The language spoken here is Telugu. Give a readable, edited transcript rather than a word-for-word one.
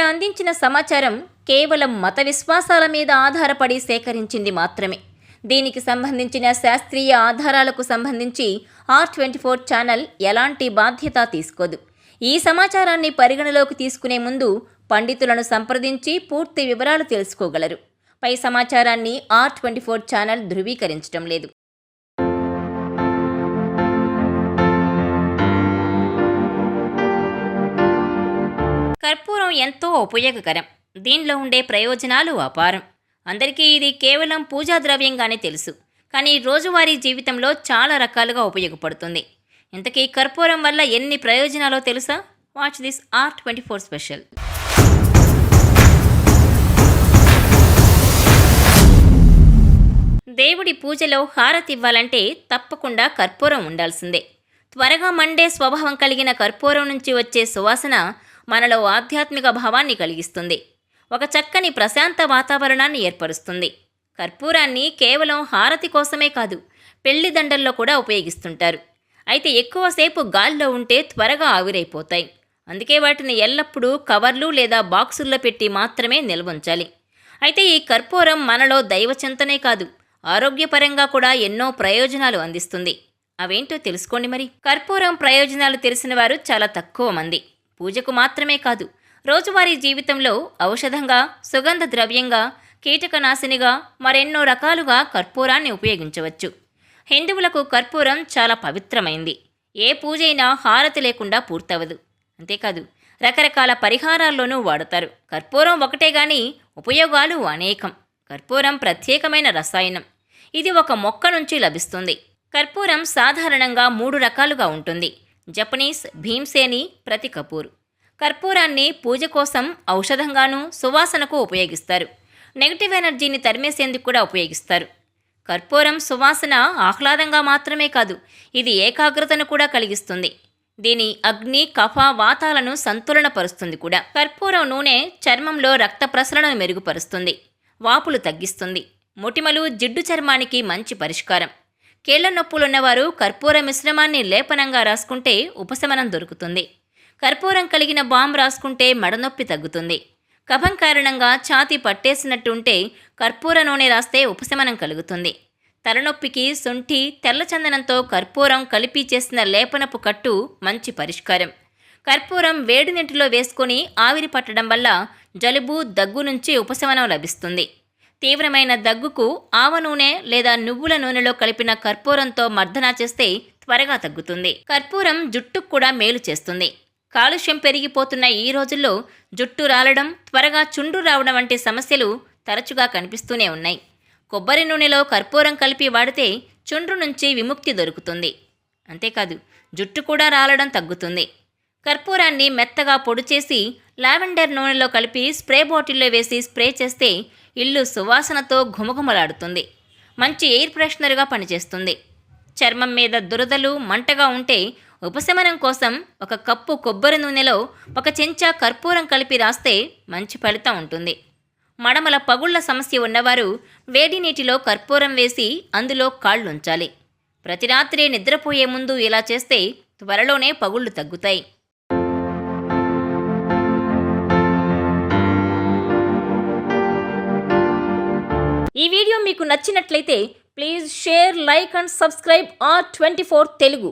ఇక్కడ అందించిన సమాచారం కేవలం మత విశ్వాసాల మీద ఆధారపడి సేకరించింది మాత్రమే. దీనికి సంబంధించిన శాస్త్రీయ ఆధారాలకు సంబంధించి R24 ఛానల్ ఎలాంటి బాధ్యత తీసుకోదు. ఈ సమాచారాన్ని పరిగణలోకి తీసుకునే ముందు పండితులను సంప్రదించి పూర్తి వివరాలు తెలుసుకోగలరు. పై సమాచారాన్ని R24 ఛానల్ ధృవీకరించడం లేదు. కర్పూరం ఎంతో ఉపయోగకరం. దీనిలో ఉండే ప్రయోజనాలు అపారం. అందరికీ ఇది కేవలం పూజా ద్రవ్యంగానే తెలుసు, కానీ రోజువారీ జీవితంలో చాలా రకాలుగా ఉపయోగపడుతుంది. ఇంతకీ కర్పూరం వల్ల ఎన్ని ప్రయోజనాలో తెలుసా? Watch this R24 special. దేవుడి పూజలో హారతి ఇవ్వాలంటే తప్పకుండా కర్పూరం ఉండాల్సిందే. త్వరగా మండే స్వభావం కలిగిన కర్పూరం నుంచి వచ్చే సువాసన మనలో ఆధ్యాత్మిక భావాన్ని కలిగిస్తుంది. ఒక చక్కని ప్రశాంత వాతావరణాన్ని ఏర్పరుస్తుంది. కర్పూరాన్ని కేవలం హారతి కోసమే కాదు, పెళ్లి దండల్లో కూడా ఉపయోగిస్తుంటారు. అయితే ఎక్కువసేపు గాల్లో ఉంటే త్వరగా ఆవిరైపోతాయి. అందుకే వాటిని ఎల్లప్పుడూ కవర్లు లేదా బాక్సుల్లో పెట్టి మాత్రమే నిల్వుంచాలి. అయితే ఈ కర్పూరం మనలో దైవచింతనే కాదు, ఆరోగ్యపరంగా కూడా ఎన్నో ప్రయోజనాలు అందిస్తుంది. అవేంటో తెలుసుకోండి మరి. కర్పూరం ప్రయోజనాలు తెలిసిన వారు చాలా తక్కువ మంది. పూజకు మాత్రమే కాదు, రోజువారీ జీవితంలో ఔషధంగా, సుగంధ ద్రవ్యంగా, కీటకనాశినిగా మరెన్నో రకాలుగా కర్పూరాన్ని ఉపయోగించవచ్చు. హిందువులకు కర్పూరం చాలా పవిత్రమైంది. ఏ పూజైనా హారతి లేకుండా పూర్తవదు. అంతేకాదు, రకరకాల పరిహారాల్లోనూ వాడతారు. కర్పూరం ఒకటే గాని ఉపయోగాలు అనేకం. కర్పూరం ప్రత్యేకమైన రసాయనం. ఇది ఒక మొక్క నుంచి లభిస్తుంది. కర్పూరం సాధారణంగా 3 రకాలుగా ఉంటుంది: జపనీస్, భీమ్సేని, ప్రతి కపూర్. కర్పూరాన్ని పూజ కోసం ఔషధంగానూ, సువాసనకు ఉపయోగిస్తారు. నెగిటివ్ ఎనర్జీని తరిమేసేందుకు కూడా ఉపయోగిస్తారు. కర్పూరం సువాసన ఆహ్లాదంగా మాత్రమే కాదు, ఇది ఏకాగ్రతను కూడా కలిగిస్తుంది. దీని అగ్ని, కఫ, వాతాలను సంతులనపరుస్తుంది కూడా. కర్పూరం నూనె చర్మంలో రక్త ప్రసరణను మెరుగుపరుస్తుంది, వాపులు తగ్గిస్తుంది. మొటిమలు, జిడ్డు చర్మానికి మంచి పరిష్కారం. కీళ్ల నొప్పులున్నవారు కర్పూర మిశ్రమాన్ని లేపనంగా రాసుకుంటే ఉపశమనం దొరుకుతుంది. కర్పూరం కలిగిన బామ్ రాసుకుంటే మడనొప్పి తగ్గుతుంది. కఫం కారణంగా ఛాతీ పట్టేసినట్టుంటే కర్పూర నూనె రాస్తే ఉపశమనం కలుగుతుంది. తలనొప్పికి శొంఠి, తెల్లచందనంతో కర్పూరం కలిపి చేసిన లేపనపు కట్టు మంచి పరిష్కారం. కర్పూరం వేడి నీటిలో వేసుకొని ఆవిరి పట్టడం వల్ల జలుబు, దగ్గు నుంచి ఉపశమనం లభిస్తుంది. తీవ్రమైన దగ్గుకు ఆవ నూనె లేదా నువ్వుల నూనెలో కలిపిన కర్పూరంతో మర్దన చేస్తే త్వరగా తగ్గుతుంది. కర్పూరం జుట్టుకు కూడా మేలు చేస్తుంది. కాలుష్యం పెరిగిపోతున్న ఈ రోజుల్లో జుట్టు రాలడం, త్వరగా చుండ్రు రావడం వంటి సమస్యలు తరచుగా కనిపిస్తూనే ఉన్నాయి. కొబ్బరి నూనెలో కర్పూరం కలిపి వాడితే చుండ్రు నుంచి విముక్తి దొరుకుతుంది. అంతేకాదు, జుట్టు కూడా రాలడం తగ్గుతుంది. కర్పూరాన్ని మెత్తగా పొడి చేసి లావెండర్ నూనెలో కలిపి స్ప్రే బాటిల్లో వేసి స్ప్రే చేస్తే ఇల్లు సువాసనతో ఘుమఘుమలాడుతుంది. మంచి ఎయిర్ ఫ్రెషనర్గా పనిచేస్తుంది. చర్మం మీద దురదలు, మంటగా ఉంటే ఉపశమనం కోసం 1 కప్పు కొబ్బరి నూనెలో 1 చెంచా కర్పూరం కలిపి రాస్తే మంచి ఫలితం ఉంటుంది. మడమల పగుళ్ల సమస్య ఉన్నవారు వేడి నీటిలో కర్పూరం వేసి అందులో కాళ్ళుంచాలి. ప్రతి రాత్రి నిద్రపోయే ముందు ఇలా చేస్తే త్వరలోనే పగుళ్లు తగ్గుతాయి. ఈ వీడియో మీకు నచ్చినట్లయితే please share, like and subscribe R24 Telugu.